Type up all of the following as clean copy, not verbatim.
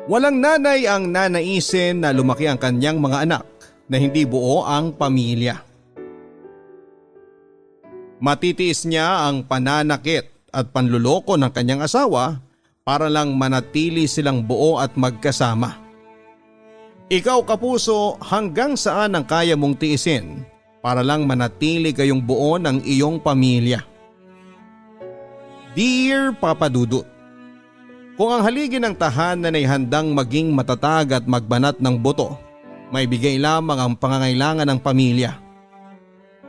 Walang nanay ang nanaisin na lumaki ang kanyang mga anak na hindi buo ang pamilya. Matitiis niya ang pananakit at panluloko ng kanyang asawa para lang manatili silang buo at magkasama. Ikaw kapuso, hanggang saan ang kaya mong tiisin para lang manatili kayong buo ng iyong pamilya? Dear Papa Dudut, kung ang haligi ng tahanan ay handang maging matatag at magbanat ng buto, may bigay lamang ang pangangailangan ng pamilya.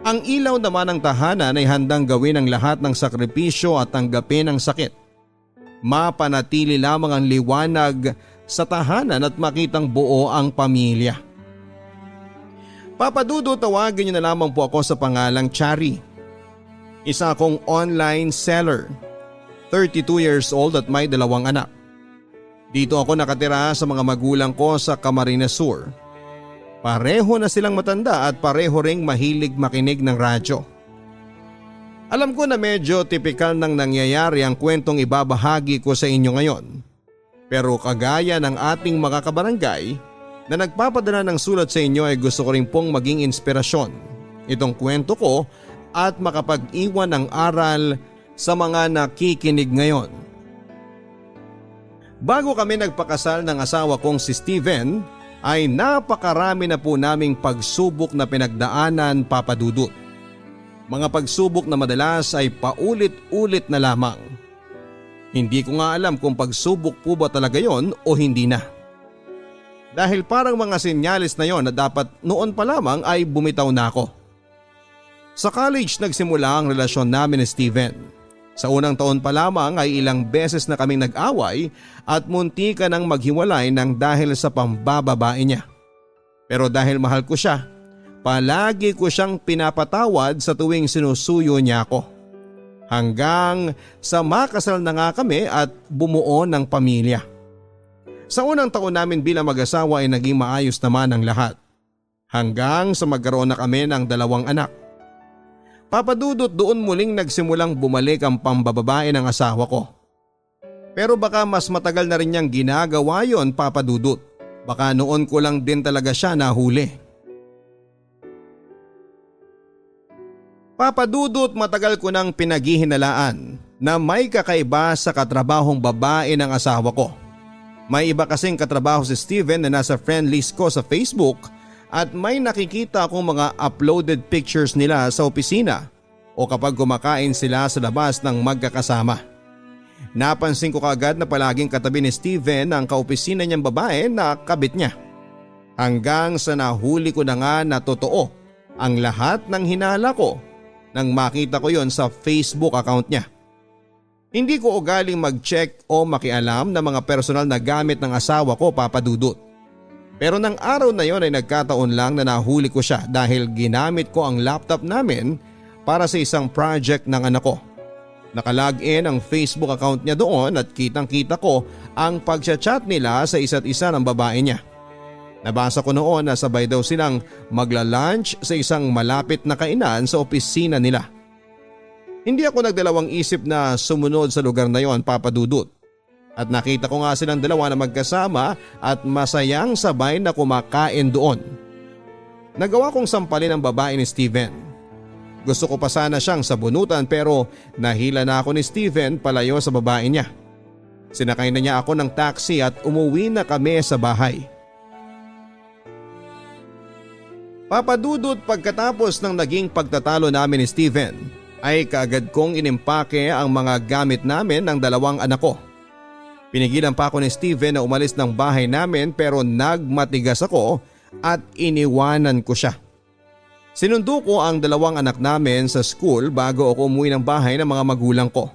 Ang ilaw naman ng tahanan ay handang gawin ang lahat ng sakripisyo at tanggapin ang sakit. Mapanatili lamang ang liwanag sa tahanan at makitang buo ang pamilya. Papa Dudut, tawagin niyo na lamang po ako sa pangalang Chari. Isa akong online seller. 32 years old at may 2 anak. Dito ako nakatira sa mga magulang ko sa Camarines Sur. Pareho na silang matanda at pareho ring mahilig makinig ng radyo. Alam ko na medyo tipikal ng nangyayari ang kwentong ibabahagi ko sa inyo ngayon. Pero kagaya ng ating mga kabarangay na nagpapadala ng sulat sa inyo ay gusto ko rin pong maging inspirasyon itong kwento ko at makapag-iwan ng aral sa mga nakikinig ngayon. Bago kami nagpakasal ng asawa kong si Steven ay napakarami na po naming pagsubok na pinagdaanan, Papa Dudut. Mga pagsubok na madalas ay paulit-ulit na lamang. Hindi ko nga alam kung pagsubok po ba talaga yon o hindi na. Dahil parang mga senyales na yon na dapat noon pa lamang ay bumitaw na ako. Sa college nagsimula ang relasyon namin ni Steven. Sa unang taon pa lamang ay ilang beses na kaming nag-away at muntikan ng maghiwalay ng dahil sa pambababae niya. Pero dahil mahal ko siya, palagi ko siyang pinapatawad sa tuwing sinusuyo niya ako. Hanggang sa makasal na nga kami at bumuo ng pamilya. Sa unang taon namin bilang mag-asawa ay naging maayos naman ang lahat. Hanggang sa magkaroon na kami ng 2 anak. Papa Dudut, doon muling nagsimulang bumalik ang pambababae ng asawa ko. Pero baka mas matagal na rin niyang ginagawa yon, Papa Dudut. Baka noon ko lang din talaga siya nahuli. Papa Dudut, matagal ko nang pinaghihinalaan na may kakaiba sa katrabahong babae ng asawa ko. May iba kasing katrabaho si Steven na nasa friend list ko sa Facebook at may nakikita akong mga uploaded pictures nila sa opisina o kapag kumakain sila sa labas ng magkakasama. Napansin ko kaagad na palaging katabi ni Steven ang kaopisina niyang babae na kabit niya. Hanggang sa nahuli ko na nga na totoo ang lahat ng hinala ko nang makita ko yon sa Facebook account niya. Hindi ko ugaling mag-check o makialam ng mga personal na gamit ng asawa ko, Papa Dudut. Pero nang araw na yon ay nagkataon lang na nahuli ko siya dahil ginamit ko ang laptop namin para sa isang project ng anak ko. Nakalagin ang Facebook account niya doon at kitang-kita ko ang pagchat-chat nila sa isa't isa ng babae niya. Nabasa ko noon na sabay daw silang magla-lunch sa isang malapit na kainan sa opisina nila. Hindi ako nagdalawang isip na sumunod sa lugar na yon, Papa Dudut. At nakita ko nga silang dalawa na magkasama at masayang sabay na kumakain doon. Nagawa kong sampalin ang babae ni Steven. Gusto ko pa sana siyang sabunutan pero nahila na ako ni Steven palayo sa babae niya. Sinakay na niya ako ng taxi at umuwi na kami sa bahay. Papa Dudut, pagkatapos ng naging pagtatalo namin ni Steven ay kaagad kong inimpake ang mga gamit namin ng 2 anak ko. Pinigilan pa ako ni Steven na umalis ng bahay namin pero nagmatigas ako at iniwanan ko siya. Sinundo ko ang 2 anak namin sa school bago ako umuwi ng bahay ng mga magulang ko.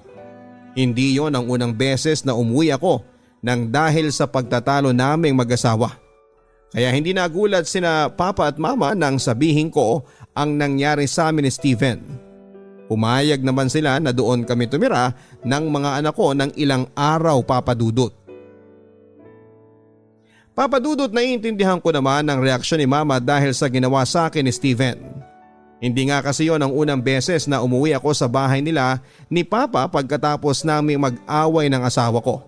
Hindi yon ang unang beses na umuwi ako nang dahil sa pagtatalo naming mag-asawa. Kaya hindi nagulat sina Papa at Mama nang sabihin ko ang nangyari sa amin ni Steven. Pumayag naman sila na doon kami tumira ng mga anak ko ng ilang araw, Papa Dudut. Papa Dudut, naiintindihan ko naman ang reaksyon ni Mama dahil sa ginawa sa akin ni Steven. Hindi nga kasi yon ang unang beses na umuwi ako sa bahay nila ni Papa pagkatapos naming mag-away ng asawa ko.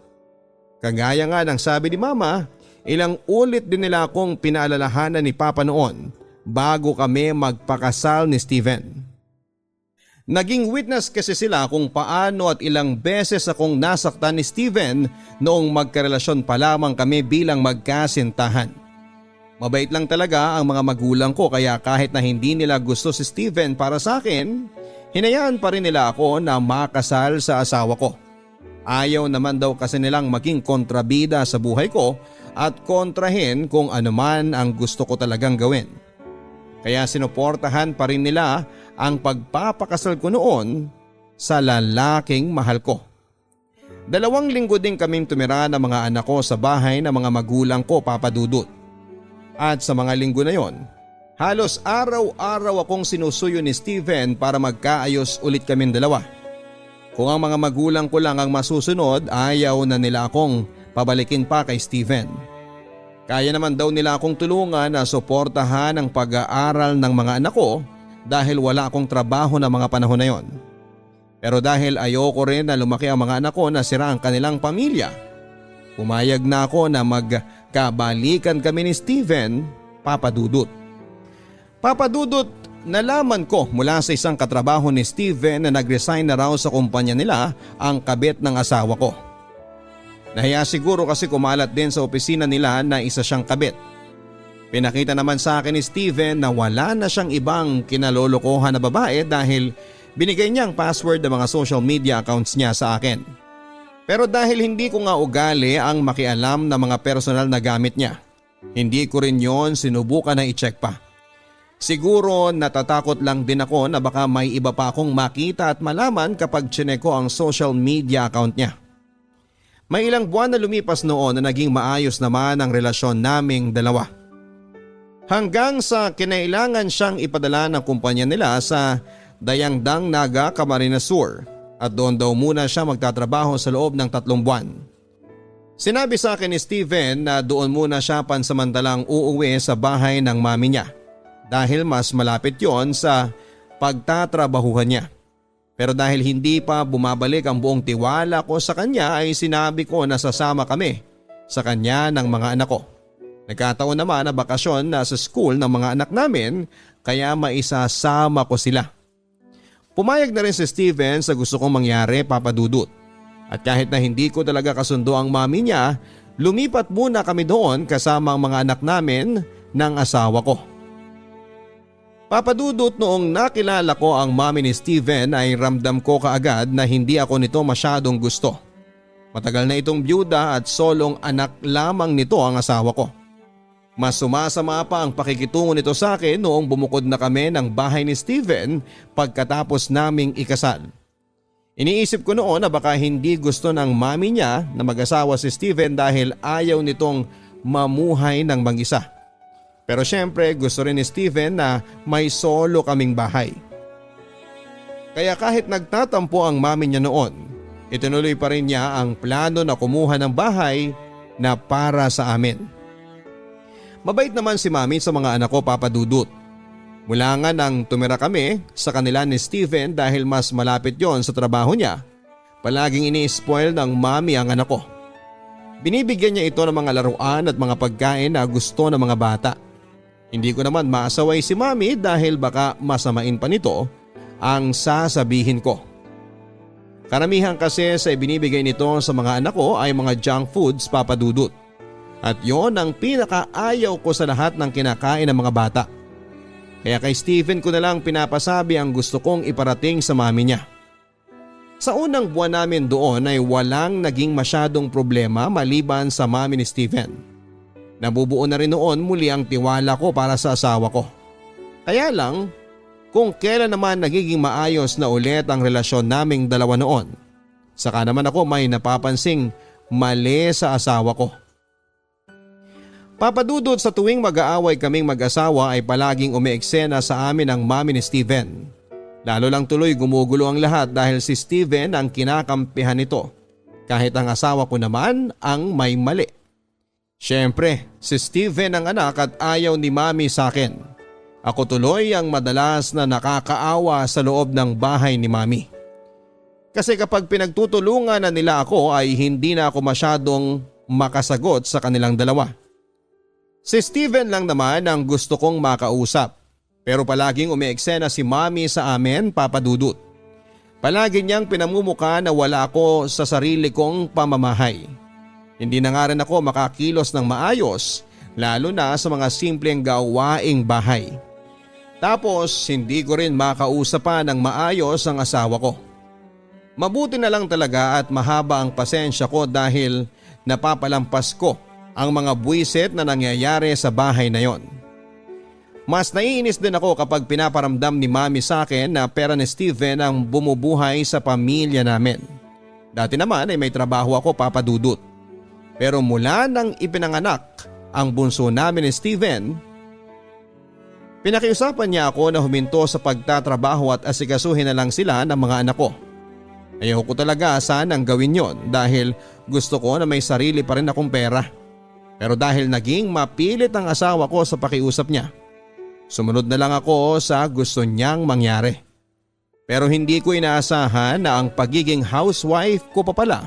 Kagaya nga ng sabi ni Mama, ilang ulit din nila akong pinaalalahanan ni Papa noon bago kami magpakasal ni Steven. Naging witness kasi sila kung paano at ilang beses akong nasaktan ni Steven noong magkarelasyon pa lamang kami bilang magkasintahan. Mabait lang talaga ang mga magulang ko kaya kahit na hindi nila gusto si Steven para sa akin, hinayaan pa rin nila ako na makasal sa asawa ko. Ayaw naman daw kasi nilang maging kontrabida sa buhay ko at kontrahin kung ano man ang gusto ko talagang gawin. Kaya sinuportahan pa rin nila ang pagpapakasal ko noon sa lalaking mahal ko. 2 linggo din kaming tumira ng mga anak ko sa bahay ng mga magulang ko, Papa Dudut. At sa mga linggo na yon, halos araw-araw akong sinusuyo ni Steven para magkaayos ulit kaming dalawa. Kung ang mga magulang ko lang ang masusunod, ayaw na nila akong pabalikin pa kay Steven. Kaya naman daw nila akong tulungan na suportahan ang pag-aaral ng mga anak ko dahil wala akong trabaho na mga panahon na yon. Pero dahil ayoko rin na lumaki ang mga anak ko na sira ang kanilang pamilya, pumayag na ako na magkabalikan kami ni Steven, Papa Dudut. Papa Dudut, nalaman ko mula sa isang katrabaho ni Steven na nag-resign na raw sa kumpanya nila ang kabit ng asawa ko. Nahiya siguro kasi kumalat din sa opisina nila na isa siyang kabit. Pinakita naman sa akin ni Steven na wala na siyang ibang kinalolokohan na babae dahil binigay niya ang password ng mga social media accounts niya sa akin. Pero dahil hindi ko nga ugali ang makialam na mga personal na gamit niya, hindi ko rin yon sinubukan na i-check pa. Siguro natatakot lang din ako na baka may iba pa akong makita at malaman kapag chinek ko ang social media account niya. May ilang buwan na lumipas noon na naging maayos naman ang relasyon naming dalawa. Hanggang sa kinailangan siyang ipadala ng kumpanya nila sa Dayangdang Naga, Camarines Sur at doon daw muna siya magtatrabaho sa loob ng 3 buwan. Sinabi sa akin ni Steven na doon muna siya pansamantalang uuwi sa bahay ng mami niya dahil mas malapit yon sa pagtatrabahuhan niya. Pero dahil hindi pa bumabalik ang buong tiwala ko sa kanya ay sinabi ko na sasama kami sa kanya ng mga anak ko. Nagkataon naman na bakasyon na sa school ng mga anak namin kaya maisasama ko sila. Pumayag na rin si Steven sa gusto kong mangyari, Papa Dudut. At kahit na hindi ko talaga kasundo ang mami niya, lumipat muna kami doon kasama ang mga anak namin ng asawa ko. Papa Dudut, noong nakilala ko ang mami ni Steven ay ramdam ko kaagad na hindi ako nito masyadong gusto. Matagal na itong byuda at solong anak lamang nito ang asawa ko. Mas sumasama pa ang pakikitungo nito sa akin noong bumukod na kami ng bahay ni Steven pagkatapos naming ikasal. Iniisip ko noon na baka hindi gusto ng mami niya na mag-asawa si Steven dahil ayaw nitong mamuhay ng mag-isa. Pero syempre gusto rin ni Steven na may solo kaming bahay. Kaya kahit nagtatampo ang mami niya noon, itinuloy pa rin niya ang plano na kumuha ng bahay na para sa amin. Mabait naman si mami sa mga anak ko, Papa Dudut. Mula nga nang tumira kami sa kanila ni Steven dahil mas malapit yon sa trabaho niya, palaging ini-spoil ng mami ang anak ko. Binibigyan niya ito ng mga laruan at mga pagkain na gusto ng mga bata. Hindi ko naman maasaway si mami dahil baka masamain pa nito ang sasabihin ko. Karamihan kasi sa ibinibigay nito sa mga anak ko ay mga junk foods, Papa Dudut. At yon ang pinakaayaw ko sa lahat ng kinakain ng mga bata. Kaya kay Steven ko na lang pinapasabi ang gusto kong iparating sa mami niya. Sa unang buwan namin doon ay walang naging masyadong problema maliban sa mami ni Steven. Nabubuo na rin noon muli ang tiwala ko para sa asawa ko. Kaya lang, kung kailan naman nagiging maayos na ulit ang relasyon naming dalawa noon, saka naman ako may napapansing mali sa asawa ko. Papa Dudut, sa tuwing mag-aaway kaming mag-asawa ay palaging umeeksena sa amin ang mami ni Steven. Lalo lang tuloy gumugulo ang lahat dahil si Steven ang kinakampihan nito, kahit ang asawa ko naman ang may mali. Siyempre, si Steven ang anak at ayaw ni mami sa akin. Ako tuloy ang madalas na nakakaawa sa loob ng bahay ni mami. Kasi kapag pinagtutulungan na nila ako ay hindi na ako masyadong makasagot sa kanilang dalawa. Si Steven lang naman ang gusto kong makausap, pero palaging umeeksena si Mami sa amin, Papa Dudut. Palagi niyang pinamumuka na wala ako sa sarili kong pamamahay. Hindi na nga rin ako makakilos ng maayos, lalo na sa mga simpleng gawaing bahay. Tapos hindi ko rin makausap pa ng maayos ang asawa ko. Mabuti na lang talaga at mahaba ang pasensya ko dahil napapalampas ko ang mga buwisit na nangyayari sa bahay na yon. Mas naiinis din ako kapag pinaparamdam ni Mami sa akin na pera ni Steven ang bumubuhay sa pamilya namin. Dati naman ay may trabaho ako, Papa Dudut. Pero mula nang ipinanganak ang bunso namin ni Steven, pinakiusapan niya ako na huminto sa pagtatrabaho at asikasuhin na lang sila ng mga anak ko. Ayaw ko talaga sanang gawin yon dahil gusto ko na may sarili pa rin akong pera. Pero dahil naging mapilit ang asawa ko sa pakiusap niya, sumunod na lang ako sa gusto niyang mangyari. Pero hindi ko inaasahan na ang pagiging housewife ko pa pala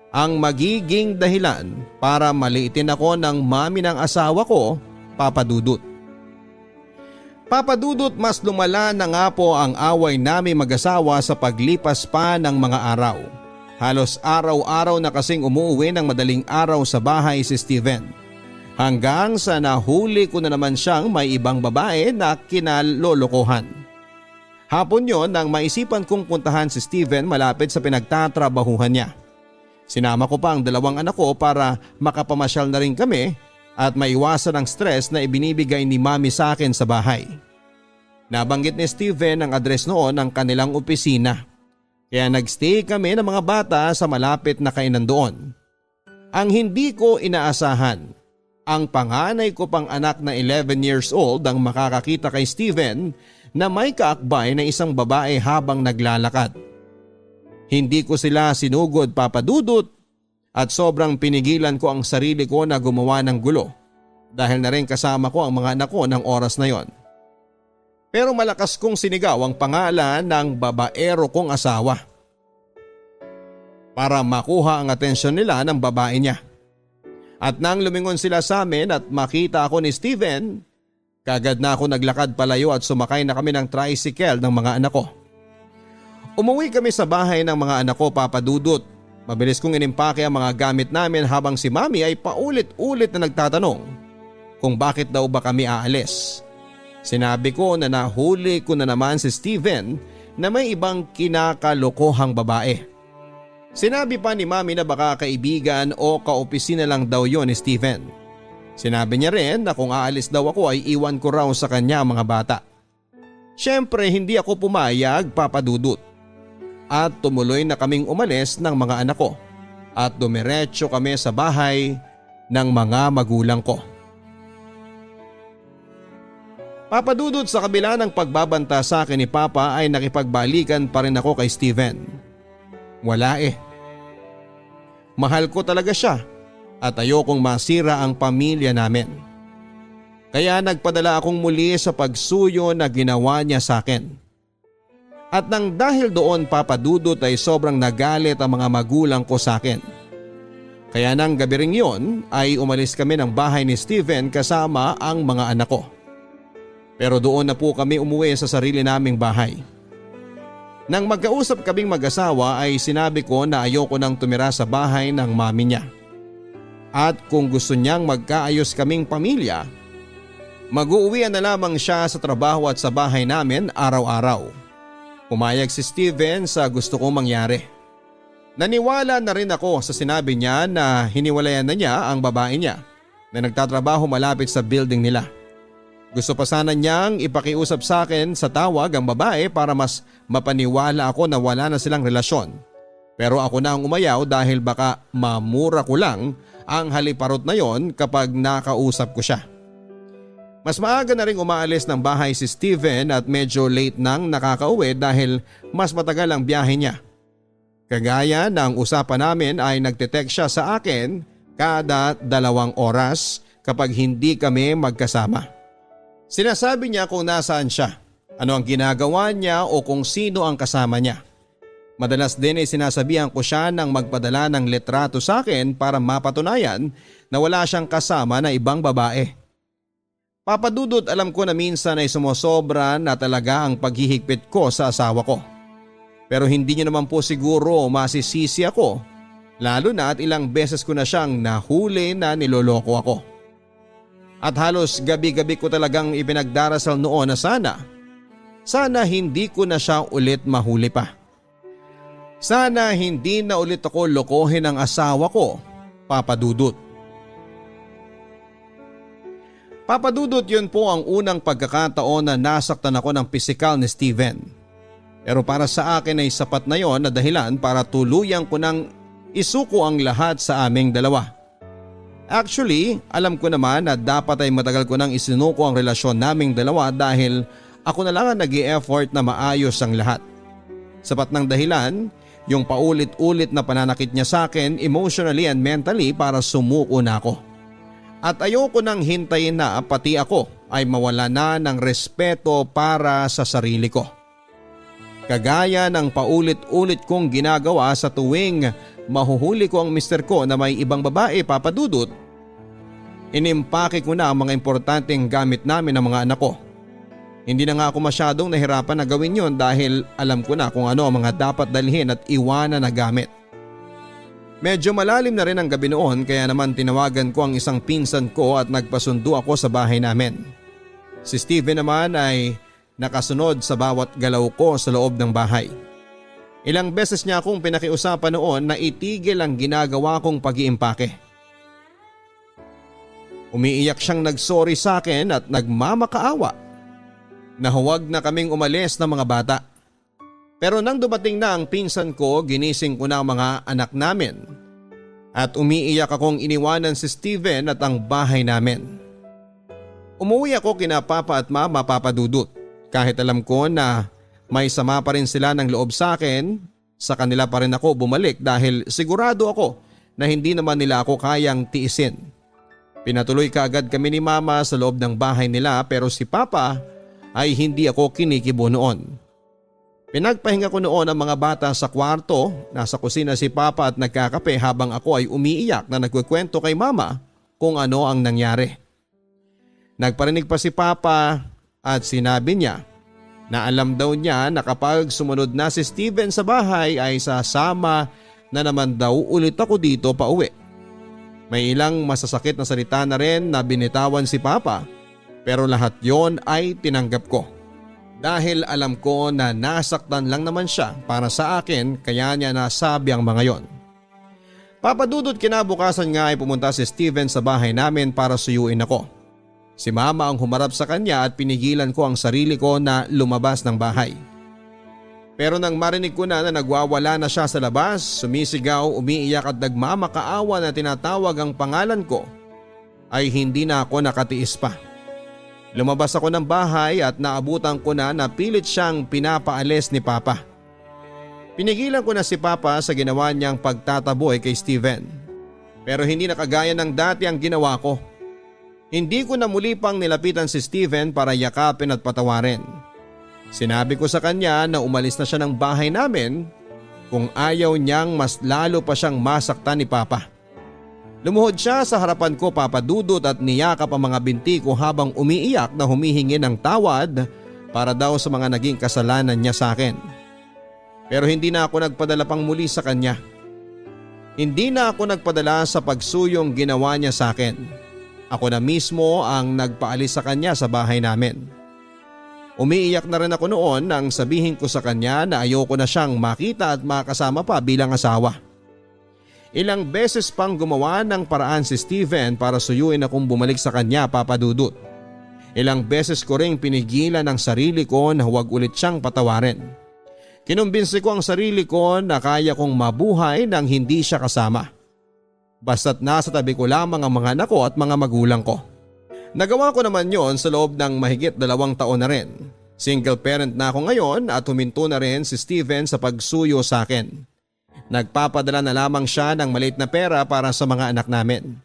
ang magiging dahilan para maliitin ako ng mami ng asawa ko, Papa Dudut. Papa Dudut, mas lumala na nga po ang away namin mag-asawa sa paglipas pa ng mga araw. Halos araw-araw na kasing umuwi ng madaling araw sa bahay si Steven. Hanggang sa nahuli ko na naman siyang may ibang babae na kinalolokohan. Hapon yon nang maisipan kong puntahan si Steven malapit sa pinagtatrabahuhan niya. Sinama ko pa ang dalawang anak ko para makapamasyal na rin kami at maiwasan ang stress na ibinibigay ni Mami sa akin sa bahay. Nabanggit ni Steven ang address noon ng kanilang opisina. Kaya nagstay kami ng mga bata sa malapit na kainan doon. Ang hindi ko inaasahan, ang panganay ko pang anak na 11 years old ang makakakita kay Steven na may kaakbay na isang babae habang naglalakad. Hindi ko sila sinugod, Papa Dudut, at sobrang pinigilan ko ang sarili ko na gumawa ng gulo dahil na rin kasama ko ang mga anak ko ng oras na yon. Pero malakas kong sinigaw ang pangalan ng babaero kong asawa para makuha ang atensyon nila ng babae niya. At nang lumingon sila sa amin at makita ako ni Steven, kagad na ako naglakad palayo at sumakay na kami ng tricycle ng mga anak ko. Umuwi kami sa bahay ng mga anak ko, Papa Dudut. Mabilis kong inimpake ang mga gamit namin habang si Mami ay paulit-ulit na nagtatanong kung bakit daw ba kami aalis. Sinabi ko na nahuli ko na naman si Steven na may ibang kinakalokohang babae. Sinabi pa ni Mami na baka kaibigan o kaopisina lang daw yon ni Steven. Sinabi niya rin na kung aalis daw ako ay iwan ko raw sa kanya ang mga bata. Siyempre hindi ako pumayag, Papa Dudut. At tumuloy na kaming umalis ng mga anak ko at dumiretso kami sa bahay ng mga magulang ko. Papa Dudut, sa kabila ng pagbabanta sa akin ni Papa ay nakipagbalikan pa rin ako kay Steven. Wala Mahal ko talaga siya at ayokong masira ang pamilya namin. Kaya nagpadala akong muli sa pagsuyo na ginawa niya sa akin. At nang dahil doon, Papa Dudut, ay sobrang nagalit ang mga magulang ko sa akin. Kaya nang gabi ring yun ay umalis kami ng bahay ni Steven kasama ang mga anak ko. Pero doon na po kami umuwi sa sarili naming bahay. Nang magkausap kaming mag-asawa ay sinabi ko na ayoko nang tumira sa bahay ng mami niya. At kung gusto niyang magkaayos kaming pamilya, mag-uuwian na lamang siya sa trabaho at sa bahay namin araw-araw. Pumayag si Steven sa gusto kong mangyari. Naniwala na rin ako sa sinabi niya na hiniwalayan na niya ang babae niya na nagtatrabaho malapit sa building nila. Gusto pa sana niyang ipakiusap sa akin sa tawag ang babae para mas mapaniwala ako na wala na silang relasyon. Pero ako na ang umayaw dahil baka mamura ko lang ang haliparot na yon kapag nakausap ko siya. Mas maaga na rin umaalis ng bahay si Steven at medyo late nang nakakauwi dahil mas matagal ang biyahe niya. Kagaya ng usapan namin ay nagte-text siya sa akin kada 2 oras kapag hindi kami magkasama. Sinasabi niya kung nasaan siya, ano ang ginagawa niya o kung sino ang kasama niya. Madalas din ay sinasabihan ko siya ng magpadala ng litrato sa akin para mapatunayan na wala siyang kasama na ibang babae. Papa Dudut, alam ko na minsan ay sumosobra na talaga ang paghihigpit ko sa asawa ko. Pero hindi niyo naman po siguro masisisi ako, lalo na at ilang beses ko na siyang nahuli na niloloko ako. At halos gabi-gabi ko talagang ipinagdarasal noon na sana hindi ko na siya ulit mahuli pa. Sana hindi na ulit ako lokohin ng asawa ko, Papa Dudut. Papa Dudut, yun po ang unang pagkakataon na nasaktan ako ng pisikal ni Steven. Pero para sa akin ay sapat na yon na dahilan para tuluyang ko nang isuko ang lahat sa aming dalawa. Actually, alam ko naman na dapat ay matagal ko nang isinuko ang relasyon naming dalawa dahil ako na lang ang nag-i-effort na maayos ang lahat. Sapat ng dahilan, yung paulit-ulit na pananakit niya sa akin emotionally and mentally para sumuko na ako. At ayoko nang hintayin na pati ako ay mawala na ng respeto para sa sarili ko. Kagaya ng paulit-ulit kong ginagawa sa tuwing mahuhuli ko ang mister ko na may ibang babae, Papa Dudut, inimpake ko na ang mga importanteng gamit namin ng mga anak ko. Hindi na nga ako masyadong nahirapan na gawin yon dahil alam ko na kung ano ang mga dapat dalhin at iwanan na gamit. Medyo malalim na rin ang gabi noon kaya naman tinawagan ko ang isang pinsan ko at nagpasundo ako sa bahay namin. Si Steven naman ay nakasunod sa bawat galaw ko sa loob ng bahay. Ilang beses niya akong pinakiusapan noon na itigil ang ginagawa kong pag-iimpake. Umiiyak siyang nagsorry sa akin at nagmamakaawa na huwag na kaming umalis ng mga bata. Pero nang dumating na ang pinsan ko, ginising ko na ang mga anak namin at umiiyak akong iniwanan si Steven at ang bahay namin. Umuwi ako kina Papa at Mama, Papa Dudut, kahit alam ko na may sama pa rin sila ng loob sa akin. Sa kanila pa rin ako bumalik dahil sigurado ako na hindi naman nila ako kayang tiisin. Pinatuloy kaagad kami ni Mama sa loob ng bahay nila pero si Papa ay hindi ako kinikibo noon. Pinagpahinga ko noon ang mga bata sa kwarto, nasa kusina si Papa at nagkakape habang ako ay umiiyak na nagkukwento kay Mama kung ano ang nangyari. Nagparinig pa si Papa at sinabi niya na alam daw niya na kapag sumunod na si Steven sa bahay ay sasama na naman daw ulit ako dito pa uwi. May ilang masasakit na salita na rin na binitawan si Papa. Pero lahat yon ay tinanggap ko. Dahil alam ko na nasaktan lang naman siya para sa akin kaya niya nasabi ang mga yon. Papa Dudut, kinabukasan nga ay pumunta si Steven sa bahay namin para suyuin ako. Si Mama ang humarap sa kanya at pinigilan ko ang sarili ko na lumabas ng bahay. Pero nang marinig ko na nagwawala na siya sa labas, sumisigaw, umiiyak at nagmamakaawa na tinatawag ang pangalan ko, ay hindi na ako nakatiis pa. Lumabas ako ng bahay at naabutan ko na pilit siyang pinapaalis ni Papa. Pinigilan ko na si Papa sa ginawa niyang pagtataboy kay Steven. Pero hindi na kagaya ng dati ang ginawa ko. Hindi ko na muli pang nilapitan si Steven para yakapin at patawarin. Sinabi ko sa kanya na umalis na siya ng bahay namin kung ayaw niyang mas lalo pa siyang masaktan ni Papa. Lumuhod siya sa harapan ko, Papa Dudut, at niyakap ang mga binti ko habang umiiyak na humihingi ng tawad para daw sa mga naging kasalanan niya sa akin. Pero hindi na ako nagpadala pang muli sa kanya. Hindi na ako nagpadala sa pagsuyong ginawa niya sa akin. Ako na mismo ang nagpaalis sa kanya sa bahay namin. Umiiyak na rin ako noon nang sabihin ko sa kanya na ayoko na siyang makita at makasama pa bilang asawa. Ilang beses pang gumawa ng paraan si Steven para suyuin akong bumalik sa kanya, Papa Dudut. Ilang beses ko ring pinigilan ang sarili ko na huwag ulit siyang patawarin. Kinumbinsi ko ang sarili ko na kaya kong mabuhay nang hindi siya kasama. Basta't nasa tabi ko lamang ang mga anak ko at mga magulang ko. Nagawa ko naman yon sa loob ng mahigit 2 taon na rin. Single parent na ako ngayon at huminto na rin si Steven sa pagsuyo sa akin. Nagpapadala na lamang siya ng maliit na pera para sa mga anak namin.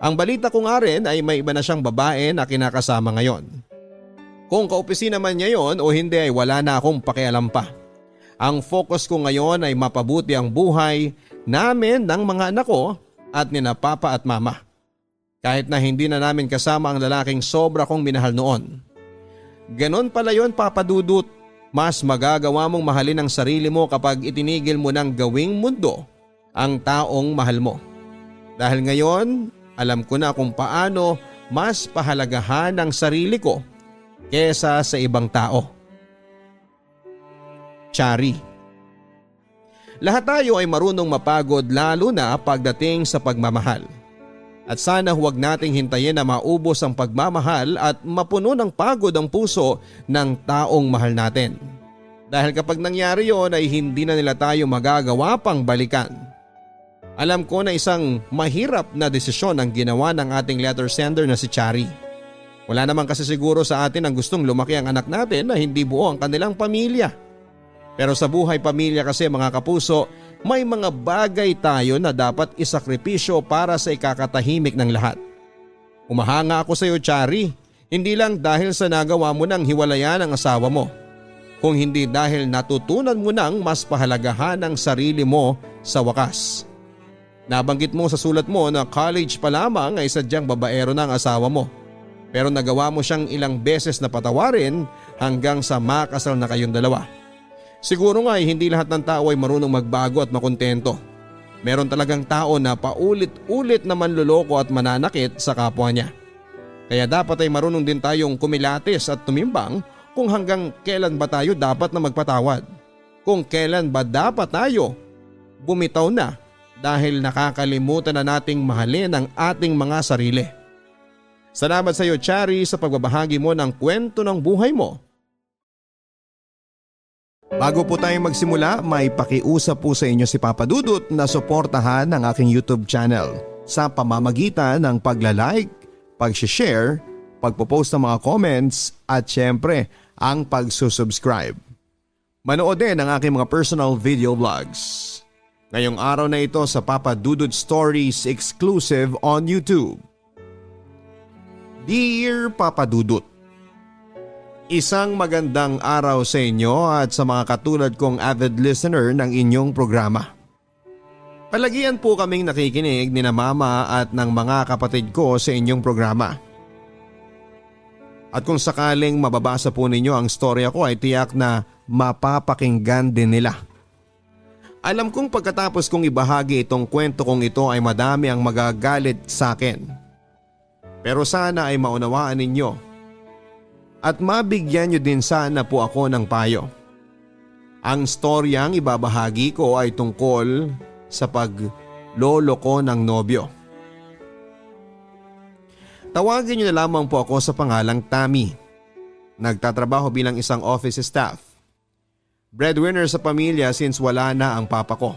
Ang balita ko nga rin ay may iba na siyang babae na kinakasama ngayon. Kung kaopisina man niya yon o hindi ay wala na akong pakialam pa. Ang focus ko ngayon ay mapabuti ang buhay namin ng mga anak ko at nina papa at mama. Kahit na hindi na namin kasama ang lalaking sobra kong minahal noon. Ganon pala yon, Papa Dudut. Mas magagawa mong mahalin ang sarili mo kapag itinigil mo ng gawing mundo ang taong mahal mo. Dahil ngayon, alam ko na kung paano mas pahalagahan ang sarili ko kesa sa ibang tao. Chari. Lahat tayo ay marunong mapagod lalo na pagdating sa pagmamahal. At sana huwag nating hintayin na maubos ang pagmamahal at mapuno ng pagod ang puso ng taong mahal natin. Dahil kapag nangyari yon ay hindi na nila tayo magagawa pang balikan. Alam ko na isang mahirap na desisyon ang ginawa ng ating letter sender na si Chari. Wala naman kasi siguro sa atin ang gustong lumaki ang anak natin na hindi buo ang kanilang pamilya. Pero sa buhay pamilya kasi mga kapuso, may mga bagay tayo na dapat isakripisyo para sa ikakatahimik ng lahat. Umahanga ako sa iyo, Chari, hindi lang dahil sa nagawa mo ng hiwalayan ang asawa mo, kung hindi dahil natutunan mo nang mas pahalagahan ang sarili mo sa wakas. Nabanggit mo sa sulat mo na college pa lamang ay sadyang babaero na ang asawa mo, pero nagawa mo siyang ilang beses na patawarin hanggang sa makasal na kayong dalawa. Siguro nga ay hindi lahat ng tao ay marunong magbago at makontento. Meron talagang tao na paulit-ulit na manluloko at mananakit sa kapwa niya. Kaya dapat ay marunong din tayong kumilatis at tumimbang kung hanggang kailan ba tayo dapat na magpatawad. Kung kailan ba dapat tayo bumitaw na dahil nakakalimutan na nating mahalin ang ating mga sarili. Salamat sa iyo, Chari, sa pagbabahagi mo ng kwento ng buhay mo. Bago po tayo magsimula, may pakiusap po sa inyo si Papa Dudut na suportahan ang aking YouTube channel sa pamamagitan ng pagla-like, pag-share, pagpo-post ng mga comments at syempre ang pagsusubscribe. Manood din ang aking mga personal video vlogs. Ngayong araw na ito sa Papa Dudut Stories exclusive on YouTube. Dear Papa Dudut, isang magandang araw sa inyo at sa mga katulad kong avid listener ng inyong programa. Palagian po kaming nakikinig ni na mama at ng mga kapatid ko sa inyong programa. At kung sakaling mababasa po ninyo ang storya ko ay tiyak na mapapakinggan din nila. Alam kong pagkatapos kong ibahagi itong kwento kong ito ay madami ang magagalit sa akin. Pero sana ay maunawaan ninyo. At mabigyan nyo din sana po ako ng payo. Ang storyang ibabahagi ko ay tungkol sa paglolo ko ng nobyo. Tawagin nyo na lamang po ako sa pangalang Tammy. Nagtatrabaho bilang isang office staff. Breadwinner sa pamilya since wala na ang papa ko.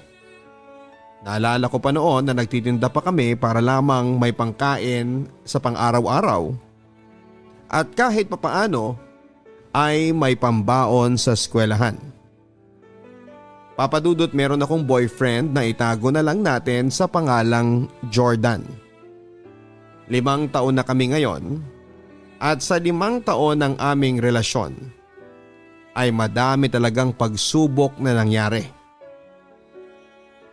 Naalala ko pa noon na nagtitinda pa kami para lamang may pangkain sa pang-araw-araw. At kahit papaano ay may pambaon sa eskwelahan. Papa Dudut, meron akong boyfriend na itago na lang natin sa pangalang Jordan. 5 taon na kami ngayon at sa 5 taon ng aming relasyon ay madami talagang pagsubok na nangyari.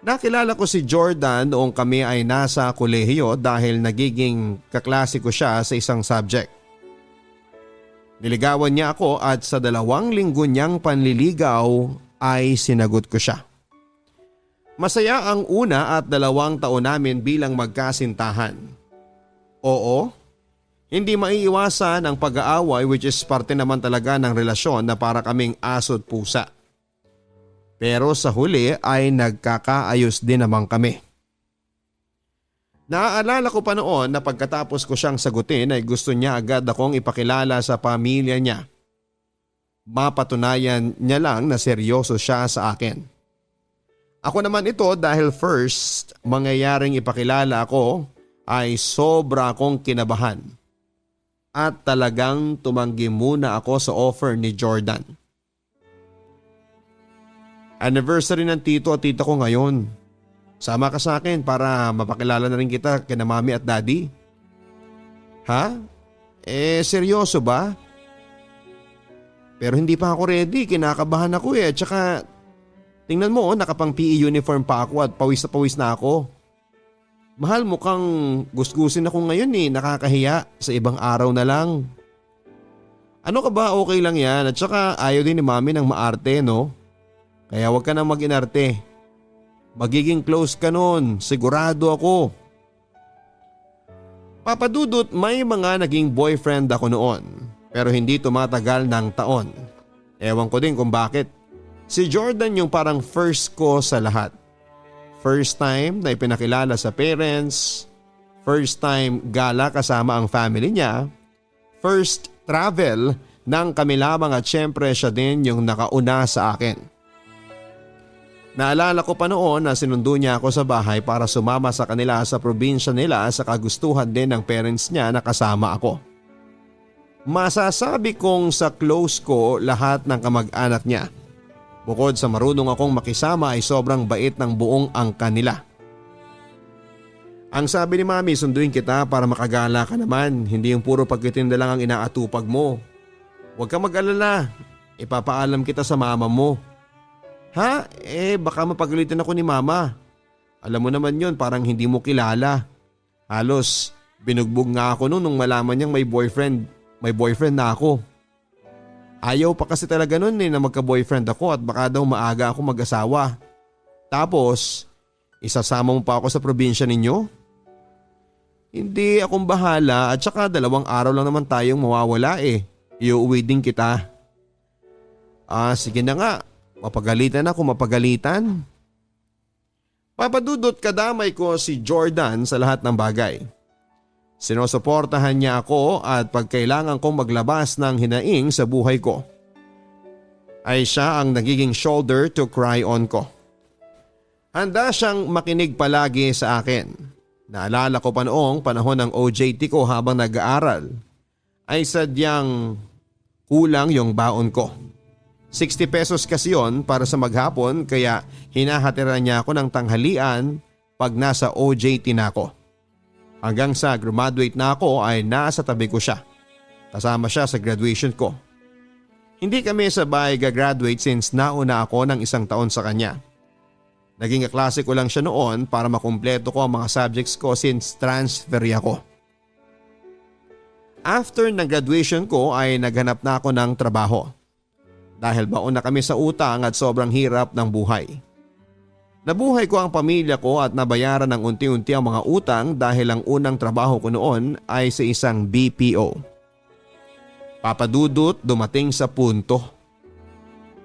Nakilala ko si Jordan noong kami ay nasa kolehiyo dahil nagiging kaklase ko siya sa isang subject. Niligawan niya ako at sa 2 linggo niyang panliligaw ay sinagot ko siya. Masaya ang una at 2 taon namin bilang magkasintahan. Oo, hindi maiiwasan ang pag-aaway which is parte naman talaga ng relasyon na para kaming aso't pusa. Pero sa huli ay nagkakaayos din naman kami. Naaalala ko pa noon na pagkatapos ko siyang sagutin ay gusto niya agad akong ipakilala sa pamilya niya. Mapatunayan niya lang na seryoso siya sa akin. Ako naman ito dahil first mangyayaring ipakilala ako ay sobra akong kinabahan. At talagang tumanggi muna ako sa offer ni Jordan. Anniversary ng tito at tita ko ngayon. Sama ka sa akin para mapakilala na rin kita kina mami at daddy. Ha? Seryoso ba? Pero hindi pa ako ready, kinakabahan ako at saka Tingnan mo, nakapang PE uniform pa ako at pawis na ako. Mahal, mukhang gusgusin ako ngayon nakakahiya, sa ibang araw na lang. Ano ka ba, okay lang yan, at saka ayaw din ni mami ng maarte, no? Kaya wag ka nang mag-inarte. Magiging close ka nun, sigurado ako. Papa Dudut, may mga naging boyfriend ako noon pero hindi tumatagal ng taon. Ewan ko din kung bakit. Si Jordan yung parang first ko sa lahat. First time na ipinakilala sa parents, first time gala kasama ang family niya, first travel ng kami lamang at syempre siya din yung nakauna sa akin. Naalala ko pa noon na sinundo niya ako sa bahay para sumama sa kanila sa probinsya nila sa kagustuhan din ng parents niya na kasama ako. Masasabi kong sa close ko lahat ng kamag-anak niya. Bukod sa marunong akong makisama ay sobrang bait ng buong angkan nila. Ang sabi ni mami, sunduin kita para makagala ka naman, hindi yung puro pagtitinda lang ang inaatupag mo. Huwag ka mag-alala, ipapaalam kita sa mama mo. Ha? Baka mapagalitan ako ni mama. Alam mo naman yon, parang hindi mo kilala. Halos binugbog nga ako nung malaman niyang may boyfriend na ako. Ayaw pa kasi talaga nun na magka-boyfriend ako at baka daw maaga ako mag-asawa. Tapos, isasama mo pa ako sa probinsya ninyo? Hindi akong bahala at saka 2 araw lang naman tayong mawawala Iuwi din kita. Sige na nga. Mapagalitan ako, mapagalitan. Papadudot, kadamay ko si Jordan sa lahat ng bagay. Sinusuportahan niya ako at pag kailangan kong maglabas ng hinaing sa buhay ko, ay siya ang nagiging shoulder to cry on ko. Handa siyang makinig palagi sa akin. Naalala ko pa noong panahon ng OJT ko habang nag-aaral ay sadyang kulang yung baon ko. 60 pesos kasi yon para sa maghapon kaya hinahatiran niya ako ng tanghalian pag nasa OJT na ako. Hanggang sa graduate na ako ay nasa tabi ko siya. Kasama siya sa graduation ko. Hindi kami sabay gagraduate since nauna ako ng 1 taon sa kanya. Naging kaklase ko lang siya noon para makumpleto ko ang mga subjects ko since transfer ako. After ng graduation ko ay naghanap na ako ng trabaho. Dahil baon na kami sa utang at sobrang hirap ng buhay. Nabuhay ko ang pamilya ko at nabayaran ng unti-unti ang mga utang dahil ang unang trabaho ko noon ay sa isang BPO. Papadudot, dumating sa punto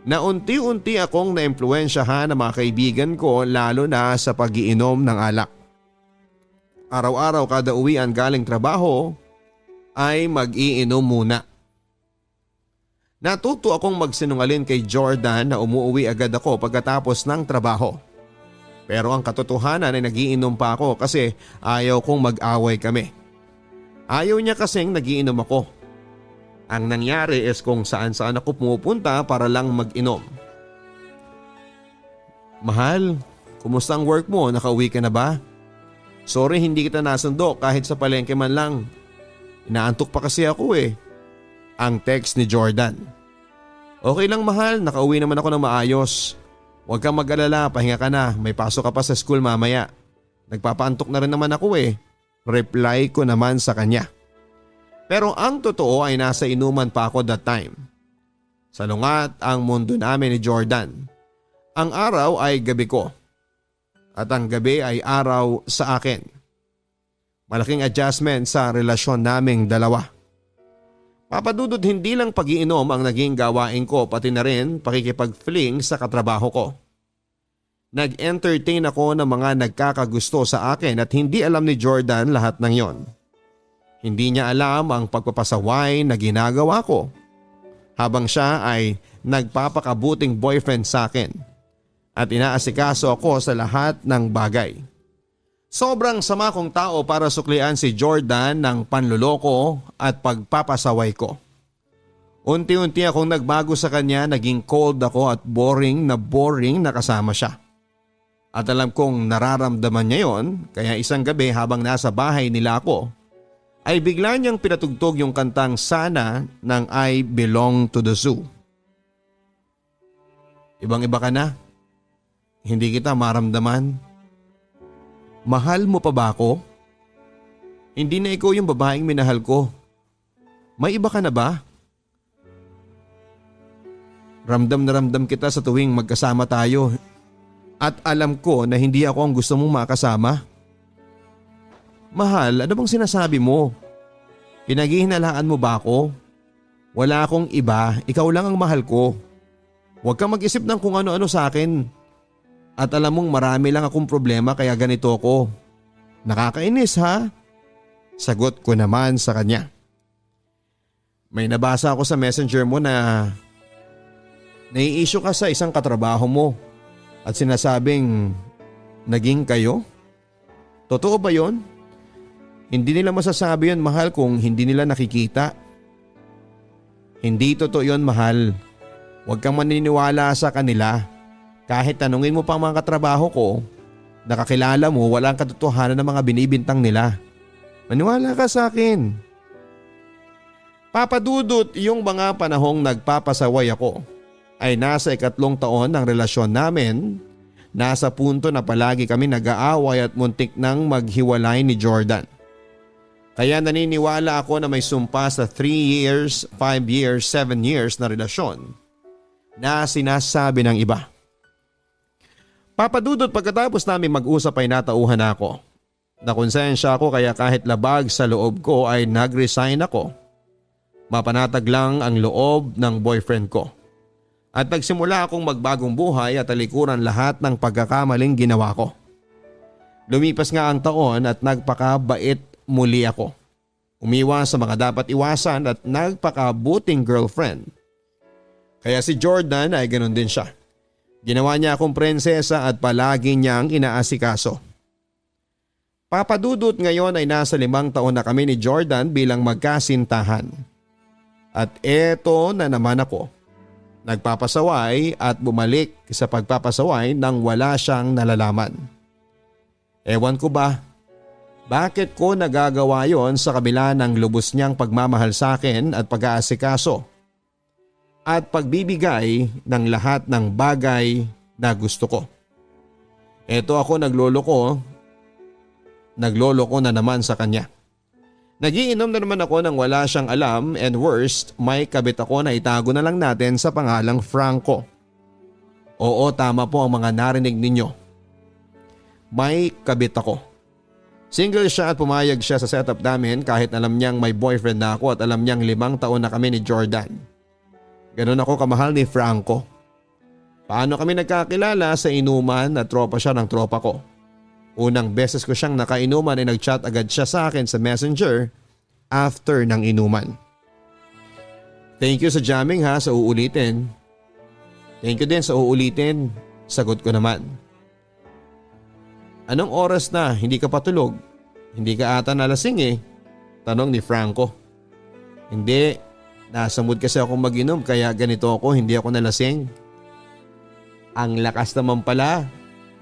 na unti-unti akong naimpluwensyahan ng mga kaibigan ko lalo na sa pag-iinom ng alak. Araw-araw kada uwian galing trabaho ay mag-iinom muna. Natuto akong magsinungaling kay Jordan na umuwi agad ako pagkatapos ng trabaho. Pero ang katotohanan ay nagiinom pa ako kasi ayaw kong mag-away kami. Ayaw niya kasing nagiinom ako. Ang nangyari is kung saan-saan ako pumupunta para lang mag-inom. Mahal, kumusta ang work mo? Nakauwi ka na ba? Sorry hindi kita nasundo kahit sa palengke man lang. Inaantok pa kasi ako Ang text ni Jordan. Okay lang mahal, nakauwi naman ako ng maayos. Huwag kang mag-alala, pahinga ka na, may pasok ka pa sa school mamaya. Nagpapaantok na rin naman ako Reply ko naman sa kanya. Pero ang totoo ay nasa inuman pa ako that time. Salungat ang mundo namin ni Jordan. Ang araw ay gabi ko. At ang gabi ay araw sa akin. Malaking adjustment sa relasyon naming dalawa. Papadudod, hindi lang pag-iinom ang naging gawain ko pati na rin pakikipag-fling sa katrabaho ko. Nag-entertain ako ng mga nagkakagusto sa akin at hindi alam ni Jordan lahat ng yon. Hindi niya alam ang pagpapasaway na ginagawa ko habang siya ay nagpapakabuting boyfriend sa akin at inaasikaso ako sa lahat ng bagay. Sobrang sama kong tao para suklian si Jordan ng panluloko at pagpapasaway ko. Unti-unti akong nagbago sa kanya, naging cold ako at boring na kasama siya. At alam kong nararamdaman niya yon kaya isang gabi habang nasa bahay nila ako ay bigla niyang pinatugtog yung kantang Sana ng I Belong to the Zoo. Ibang-iba ka na. Hindi kita maramdaman. Mahal mo pa ba ako? Hindi na ikaw yung babaeng minahal ko. May iba ka na ba? Ramdam na ramdam kita sa tuwing magkasama tayo. At alam ko na hindi ako ang gusto mong makasama. Mahal, ano bang sinasabi mo? Pinaghihinalaan mo ba ako? Wala akong iba, ikaw lang ang mahal ko. Huwag kang mag-isip ng kung ano-ano sa akin. At alam mong marami lang akong problema kaya ganito ko. Nakakainis ha? Sagot ko naman sa kanya. May nabasa ako sa messenger mo na nai-issue ka sa isang katrabaho mo at sinasabing naging kayo? Totoo ba yon? Hindi nila masasabi yon, mahal, kung hindi nila nakikita. Hindi totoo yon, mahal. Huwag kang maniniwala sa kanila. Kahit tanungin mo pa ang mga katrabaho ko, nakakilala mo, walang katotohanan ng mga binibintang nila. Maniwala ka sa akin. Papadudot, yung mga panahong nagpapasaway ako ay nasa 3 taon ng relasyon namin. Nasa punto na palagi kami nag-aaway at muntik nang maghiwalay ni Jordan. Kaya naniniwala ako na may sumpa sa 3 years, 5 years, 7 years na relasyon na sinasabi ng iba. Papadudot, pagkatapos namin mag-usap ay natauhan ako. Nakonsensya ako kaya kahit labag sa loob ko ay nag-resign ako. Mapanatag lang ang loob ng boyfriend ko. At nagsimula akong magbagong buhay at talikuran lahat ng pagkakamaling ginawa ko. Lumipas nga ang taon at nagpakabait muli ako. Umiwas sa mga dapat iwasan at nagpakabuting girlfriend. Kaya si Jordan ay ganoon din siya. Ginawa niya akong prinsesa at palagi niyang inaasikaso. Papadudot, ngayon ay nasa 5 taon na kami ni Jordan bilang magkasintahan. At eto na naman ako. Nagpapasaway at bumalik sa pagpapasaway nang wala siyang nalalaman. Ewan ko ba, bakit ko nagagawa yon sa kabila ng lubos niyang pagmamahal sa akin at pag-aasikaso at pagbibigay ng lahat ng bagay na gusto ko. Eto ako nagloloko na naman sa kanya. Nagiinom na naman ako nang wala siyang alam, and worst, may kabit ako na itago na lang natin sa pangalang Franco. Oo, tama po ang mga narinig ninyo. May kabit ako. Single siya at pumayag siya sa setup namin kahit alam niyang may boyfriend na ako at alam niyang 5 taon na kami ni Jordan. Ganon ako kamahal ni Franco. Paano kami nagkakilala? Sa inuman at tropa siya ng tropa ko. Unang beses ko siyang nakainuman ay nag-chat agad siya sa akin sa messenger after ng inuman. Thank you sa jamming ha, sa uulitin. Thank you din sa uulitin, sagot ko naman. Anong oras na? Hindi ka patulog? Hindi ka ata nalasing eh? Tanong ni Franco. Hindi, nasa mood kasi akong mag-inom kaya ganito ako, hindi ako nalasing. Ang lakas naman pala.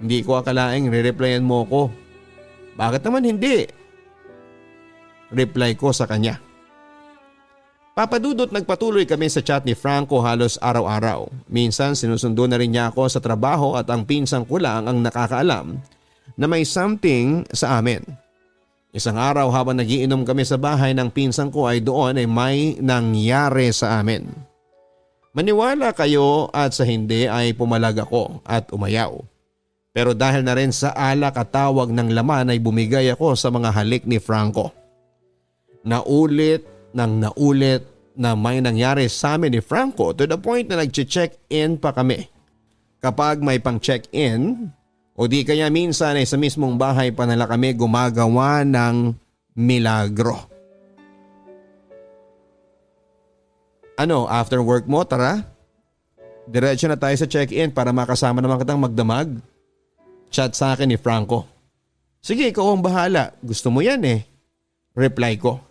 Hindi ko akalaing re-replyan mo ko. Bakit naman hindi? Reply ko sa kanya. Papadudot, nagpatuloy kami sa chat ni Franco halos araw-araw. Minsan sinusundo na rin niya ako sa trabaho at ang pinsan ko lang ang nakakaalam na may something sa amin. Isang araw habang nagiinom kami sa bahay ng pinsan ko ay doon ay may nangyari sa amin. Maniwala kayo at sa hindi ay pumalag ako at umayaw. Pero dahil na rin sa alak at tawag ng laman ay bumigay ako sa mga halik ni Franco. Naulit na may nangyari sa amin ni Franco to the point na nag-check-in pa kami. Kapag may pang check-in o di kaya minsan ay sa mismong bahay pa nila kami gumagawa ng milagro. Ano, after work mo, tara? Diretso na tayo sa check-in para makasama naman kitang magdamag. Chat sa akin ni Franco. Sige, ikaw ang bahala. Gusto mo yan eh. Reply ko.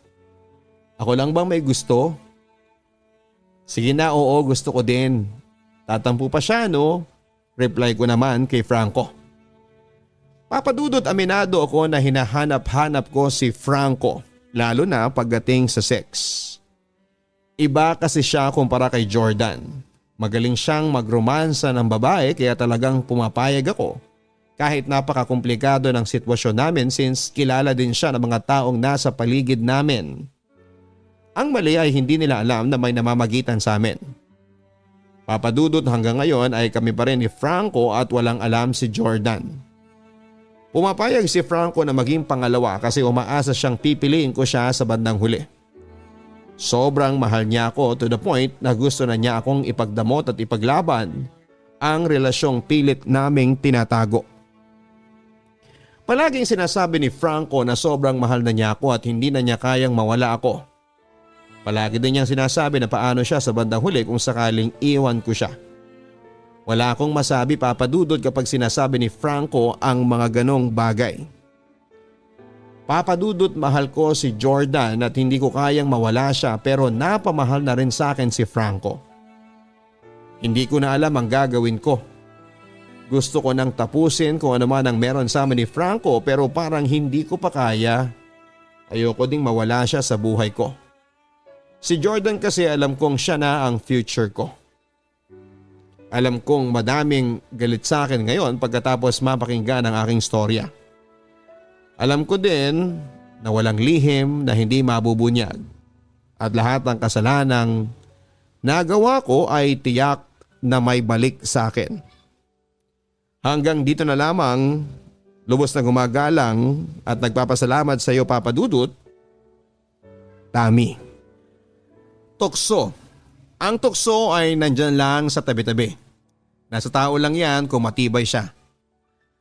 Ako lang bang may gusto? Sige na, oo, gusto ko din. Tatampo pa siya, no? Reply ko naman kay Franco. Papadudot, aminado ako na hinahanap-hanap ko si Franco, lalo na pagdating sa sex. Iba kasi siya kumpara kay Jordan. Magaling siyang magromansa ng babae kaya talagang pumapayag ako kahit napakakomplikado ng sitwasyon namin since kilala din siya ng mga taong nasa paligid namin. Ang mali ay hindi nila alam na may namamagitan sa amin. Papadudot hanggang ngayon ay kami pa rin ni Franco at walang alam si Jordan. Pumapayag si Franco na maging pangalawa kasi umaasa siyang pipiliin ko siya sa bandang huli. Sobrang mahal niya ako to the point na gusto na niya akong ipagdamot at ipaglaban ang relasyong pilit naming tinatago. Palaging sinasabi ni Franco na sobrang mahal na niya ako at hindi na niya kayang mawala ako. Palagi din niyang sinasabi na paano siya sa bandang huli kung sakaling iwan ko siya. Wala akong masabi papadudod kapag sinasabi ni Franco ang mga ganong bagay. Papadudot mahal ko si Jordan at hindi ko kayang mawala siya pero napamahal na rin sa akin si Franco. Hindi ko na alam ang gagawin ko. Gusto ko nang tapusin kung ano man ang meron sa amin ni Franco pero parang hindi ko pa kaya. Ayoko ding mawala siya sa buhay ko. Si Jordan kasi alam kong siya na ang future ko. Alam kong madaming galit sa akin ngayon pagkatapos mapakinggan ang aking storya. Alam ko din na walang lihim na hindi mabubunyag at lahat ng kasalanang nagawa ko ay tiyak na may balik sa akin. Hanggang dito na lamang, lubos na gumagalang at nagpapasalamat sa iyo Papa Dudut, Tami. Tukso. Ang tukso ay nandyan lang sa tabi-tabi. Nasa tao lang yan kung matibay siya.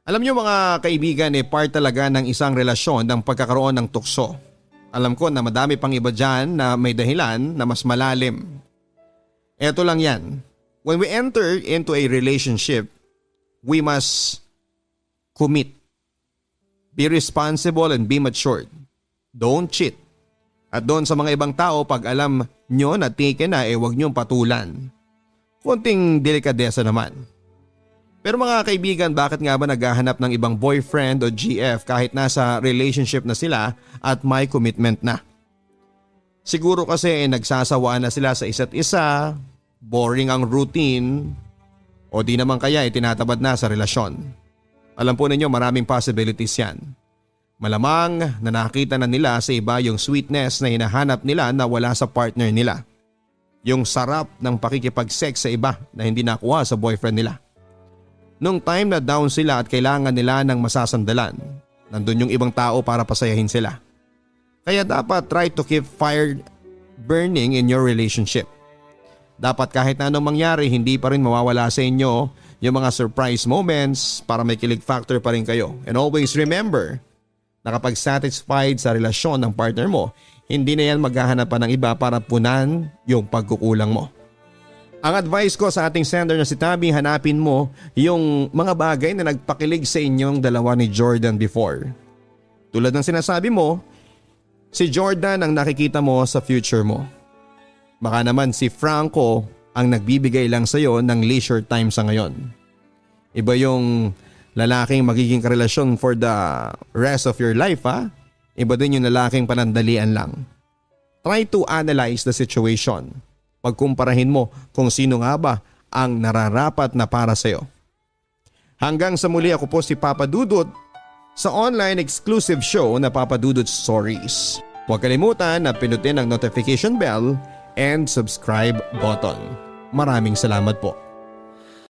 Alam niyo mga kaibigan part talaga ng isang relasyon ng pagkakaroon ng tukso. Alam ko na madami pang iba dyan na may dahilan na mas malalim. Eto lang yan. When we enter into a relationship, we must commit. Be responsible and be matured. Don't cheat. At doon sa mga ibang tao pag alam nyo na taken na huwag nyong patulan. Konting delikadesa naman. Pero mga kaibigan, bakit nga ba naghahanap ng ibang boyfriend o GF kahit nasa relationship na sila at may commitment na? Siguro kasi nagsasawaan na sila sa isa't isa, boring ang routine, o di naman kaya tinatabad na sa relasyon. Alam po ninyo maraming possibilities yan. Malamang na nakita na nila sa iba yung sweetness na hinahanap nila na wala sa partner nila. Yung sarap ng pakikipag-sex sa iba na hindi nakuha sa boyfriend nila. Nung time na down sila at kailangan nila ng masasandalan, nandun yung ibang tao para pasayahin sila. Kaya dapat try to keep fire burning in your relationship. Dapat kahit na anong mangyari, hindi pa rin mawawala sa inyo yung mga surprise moments para may kilig factor pa rin kayo. And always remember na kapag satisfied sa relasyon ng partner mo, hindi na yan maghahanap pa ng iba para punan yung pagkukulang mo. Ang advice ko sa ating sender na si Tabi, hanapin mo yung mga bagay na nagpakilig sa inyong dalawa ni Jordan before. Tulad ng sinasabi mo, si Jordan ang nakikita mo sa future mo. Baka naman si Franco ang nagbibigay lang sa iyo ng leisure time sa ngayon. Iba yung lalaking magiging karelasyon for the rest of your life ha. Iba din yung lalaking panandalian lang. Try to analyze the situation. Pagkumparahin mo kung sino nga ba ang nararapat na para sa iyo. Hanggang sa muli, ako po si Papa Dudut sa online exclusive show na Papa Dudut Stories. Huwag kalimutan na pinutin ang notification bell and subscribe button. Maraming salamat po.